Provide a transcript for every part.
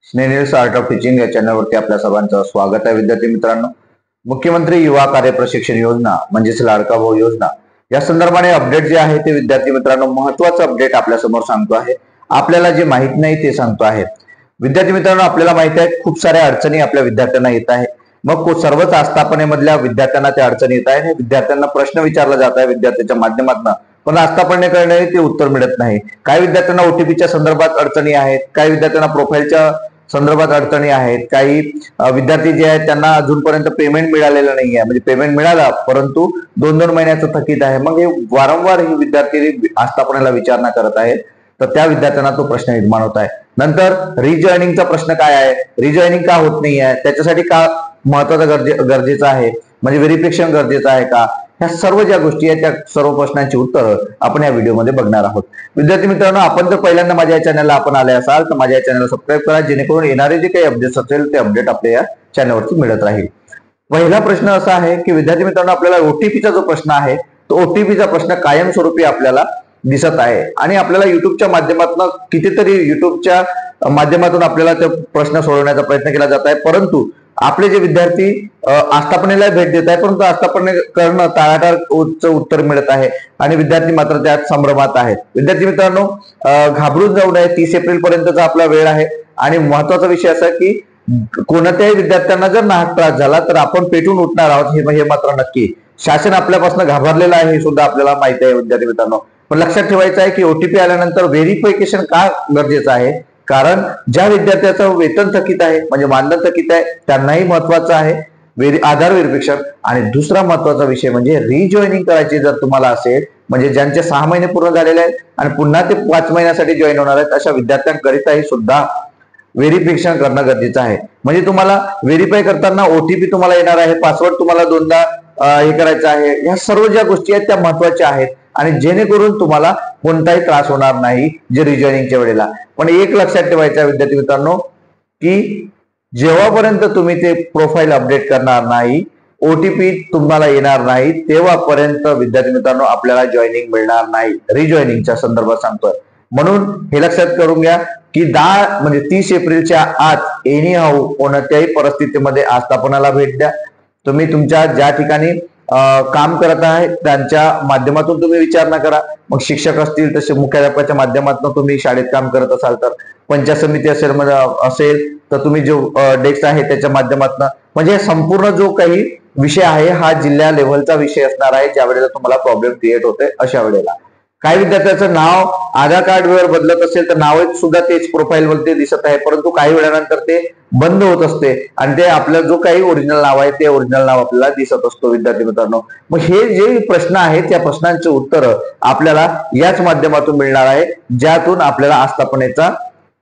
स्नेनिल्स art of teaching या चॅनलवरती आपल्या सर्वांचं स्वागत आहे. विद्यार्थी मित्रांनो, मुख्यमंत्री युवा कार्य प्रशिक्षण योजना म्हणजेच लाडका भाऊ योजना या संदर्भाने अपडेट जे आहे ते विद्यार्थी मित्रांनो महत्वाचं अपडेट आपल्या समोर सांगतो आहे. आपल्याला जे माहित नाही ते सांगतो आहे. विद्यार्थी मित्रांनो, आपल्याला माहिती आहे खूप साऱ्या अडचणी आपल्या विद्यार्थ्यांना येत आहे. मग सर्वच आस्थापनेमधल्या विद्यार्थ्यांना त्या अडचणी येत आहे. विद्यार्थ्यांना प्रश्न विचारला जात आहे विद्यार्थ्यांच्या माध्यमातून, पण आस्थापनेकडे ते उत्तर मिळत नाही. काही विद्यार्थ्यांना ओटीपीच्या संदर्भात अडचणी आहेत, काही विद्यार्थ्यांना प्रोफाईलच्या संदर्भात अडचणी आहेत, काही विद्यार्थी जे आहेत त्यांना अजूनपर्यंत पेमेंट मिळालेलं नाही आहे, म्हणजे पेमेंट मिळाला परंतु 2-2 महिन्याचं थकीत आहे. मग हे वारंवार ही विद्यार्थी आस्थापनेला विचारणा करत आहेत, तर त्या विद्यार्थ्यांना तो प्रश्न निर्माण होत आहे. नंतर रिजॉईनिंगचा प्रश्न काय आहे, रिजॉईनिंग का होत नाही आहे, त्याच्यासाठी का महत्वाचं गरजेचं आहे, म्हणजे व्हेरिफिकेशन गरजेचं आहे का, ह्या सर्व ज्या गोष्टी आहेत त्या सर्व प्रश्नांची उत्तरं आपण या व्हिडिओमध्ये बघणार आहोत. विद्यार्थी मित्रांनो, आपण जर पहिल्यांदा माझ्या या चॅनलला आपण आले असाल तर माझ्या या चॅनलला सबस्क्राईब करा, जेणेकरून येणारे जे काही अपडेट्स असेल ते अपडेट आपल्या या चॅनलवरती मिळत राहील. पहिला प्रश्न असा आहे की विद्यार्थी मित्रांनो, आपल्याला ओटीपीचा जो प्रश्न आहे तो ओटीपीचा प्रश्न कायमस्वरूपी आपल्याला दिसत आहे आणि आपल्याला युट्यूबच्या माध्यमातून कितीतरी युट्यूबच्या माध्यमातून आपल्याला तो प्रश्न सोडवण्याचा प्रयत्न केला जात आहे, परंतु आपले जे विद्यार्थी आस्थापनेला भेट देत आहे परंतु आस्थापनेकडून टाळाटाळ उत्तर मिळत आहे आणि विद्यार्थी मात्र त्यात संभ्रमात आहेत. विद्यार्थी मित्रांनो, घाबरून जाऊ नये. 30 एप्रिल पर्यंतचा आपला वेळ आहे आणि महत्वाचा विषय असा की कोणत्याही विद्यार्थ्यांना जर नाहक त्रास झाला तर आपण पेटून उठणार आहोत, हे मात्र नक्की. शासन आपल्यापासून घाबरलेलं आहे हे सुद्धा आपल्याला माहिती आहे विद्यार्थी मित्रांनो. पण लक्षात ठेवायचं आहे की ओटीपी आल्यानंतर व्हेरिफिकेशन का गरजेचं आहे, कारण ज्या विद्यार्थ्याचं वेतन थकीत आहे म्हणजे मानधन थकीत आहे त्यांनाही महत्वाचं आहे आधार व्हेरिफिकेशन. आणि दुसरा महत्वाचा विषय म्हणजे रिजॉईनिंग करायची जर तुम्हाला असेल, म्हणजे ज्यांचे 6 महिने पूर्ण झालेले आहेत आणि पुन्हा ते 5 महिन्यासाठी जॉईन होणार आहेत अशा विद्यार्थ्यांकरिताही सुद्धा व्हेरिफिकेशन करणं गरजेचं आहे. म्हणजे तुम्हाला व्हेरीफाय करताना ओटीपी तुम्हाला येणार आहे, पासवर्ड तुम्हाला 2दा हे करायचं आहे. ह्या सर्व ज्या गोष्टी आहेत त्या महत्वाच्या आहेत आणि जेणेकरून तुम्हाला कोणताही त्रास होणार नाही जे रिजॉईनिंगच्या वेळेला. पण एक लक्षात ठेवायचं आहे विद्यार्थी मित्रांनो की जेव्हापर्यंत तुम्ही ते प्रोफाईल अपडेट करणार नाही, ओटीपी तुम्हाला येणार नाही, तेव्हापर्यंत विद्यार्थी मित्रांनो आपल्याला जॉईनिंग मिळणार नाही. रिजॉईनिंगच्या संदर्भात सांगतोय, म्हणून हे लक्षात करून घ्या की 30 एप्रिलच्या आत एनी हाऊ कोणत्याही परिस्थितीमध्ये आस्थापनाला भेट द्या. तुम्ही तुमच्या ज्या ठिकाणी काम करत आहे त्यांच्या माध्यमातून तुम्ही विचारणा करा. मग शिक्षक असतील तसे मुख्याध्यापकाच्या माध्यमातून तुम्ही शाळेत काम करत असाल तर, पंचायत समिती असेल तर तुम्ही जो डेस्क आहे त्याच्या माध्यमातून, म्हणजे संपूर्ण जो काही विषय आहे हा जिल्हा लेव्हलचा विषय असणार आहे ज्या वेळेला तुम्हाला प्रॉब्लेम क्रिएट होते. अशा वेळेला काही विद्यार्थ्याचं नाव आधार कार्डवर बदलत असेल तर नाव सुद्धा तेच प्रोफाईल वरती दिसत आहे, परंतु काही वेळानंतर ते बंद होत असते आणि ते आपलं जो काही ओरिजिनल नाव आहे ते ओरिजिनल नाव आपल्याला दिसत असतो. विद्यार्थी मित्रांनो, मग हे जे प्रश्न आहेत त्या प्रश्नांचे उत्तर आपल्याला याच माध्यमातून मिळणार आहे, ज्यातून आपल्याला आस्थापनेचा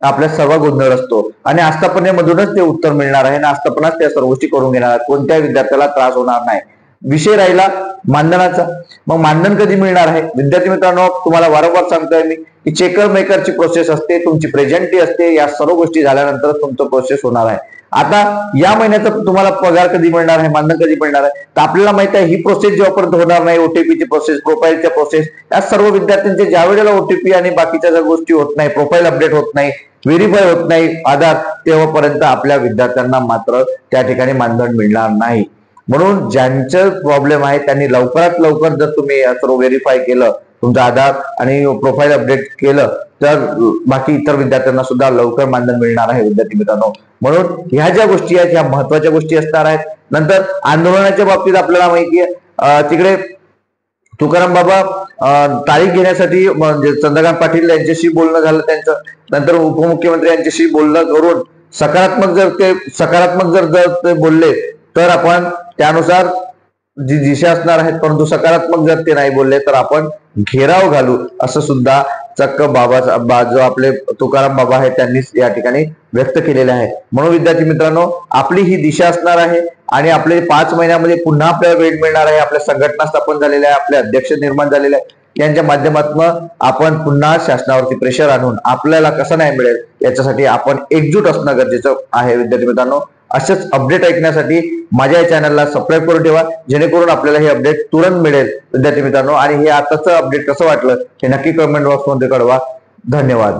आपल्या सर्व गोंधळ असतो आणि आस्थापनेमधूनच ते उत्तर मिळणार आहे आणि आस्थापनाच त्या सर्व गोष्टी करून घेणार. कोणत्या विद्यार्थ्याला त्रास होणार नाही. विषय राहिला मानधनाचा. मग मानधन कधी मिळणार आहे विद्यार्थी मित्रांनो, तुम्हाला वारंवार सांगतोय मी की चेकर मेकरची प्रोसेस असते, तुमची प्रेझेंटी असते, या सर्व गोष्टी झाल्यानंतर तुमचं प्रोसेस होणार आहे. आता या महिन्याचा तुम्हाला पगार कधी मिळणार आहे, मानधन कधी मिळणार आहे, तर आपल्याला माहिती आहे ही प्रोसेस जेव्हापर्यंत होणार नाही, ओटीपीची प्रोसेस, प्रोफाईलच्या प्रोसेस, या सर्व विद्यार्थ्यांचे ज्या वेळेला ओटीपी आणि बाकीच्या ज्या गोष्टी होत नाही, प्रोफाईल अपडेट होत नाही, व्हेरीफाय होत नाही आधार, तेव्हापर्यंत आपल्या विद्यार्थ्यांना मात्र त्या ठिकाणी मानधन मिळणार नाही. म्हणून ज्यांचं प्रॉब्लेम आहे त्यांनी लवकरात लवकर जर तुम्ही सर्व व्हेरीफाय केलं, तुमचा आधार आणि प्रोफाईल अपडेट केलं, तर बाकी इतर विद्यार्थ्यांना सुद्धा लवकर मानधन मिळणार आहे विद्यार्थी मित्रांनो. म्हणून ह्या ज्या गोष्टी आहेत ह्या महत्वाच्या गोष्टी असणार आहेत. नंतर आंदोलनाच्या बाबतीत आपल्याला माहिती आहे तिकडे तुकाराम बाबा तारीख घेण्यासाठी म्हणजे चंद्रकांत पाटील यांच्याशी बोलणं झालं त्यांचं, नंतर उपमुख्यमंत्री यांच्याशी बोलणं करून सकारात्मक जर ते बोलले तर आपण त्यानुसार जी दिशा असणार आहेत, परंतु सकारात्मक जर ते नाही बोलले तर आपण घेराव घालू असं सुद्धा चक्क जो आपले तुकाराम बाबा आहेत त्यांनी या ठिकाणी व्यक्त केलेले आहे. म्हणून विद्यार्थी मित्रांनो, आपली ही दिशा असणार आहे आणि आपले 5 महिन्यामध्ये पुन्हा आपल्याला वेळ मिळणार आहे. आपल्या संघटना स्थापन झालेल्या आहे, आपले अध्यक्ष निर्माण झालेले आहे, यांच्या माध्यमातून आपण पुन्हा शासनावरती प्रेशर आणून आपल्याला कसं नाही मिळेल याच्यासाठी आपण एकजूट असणं गरजेचं आहे. विद्यार्थी मित्रांनो, असेच अपडेट ऐकण्यासाठी माझ्या या चॅनलला सबस्क्राईब करून ठेवा, जेणेकरून आपल्याला हे अपडेट तुरंत मिळेल. विद्यार्थी मित्रांनो, आणि हे आताचं अपडेट कसं वाटलं हे नक्की कमेंट बॉक्समध्ये कळवा. धन्यवाद.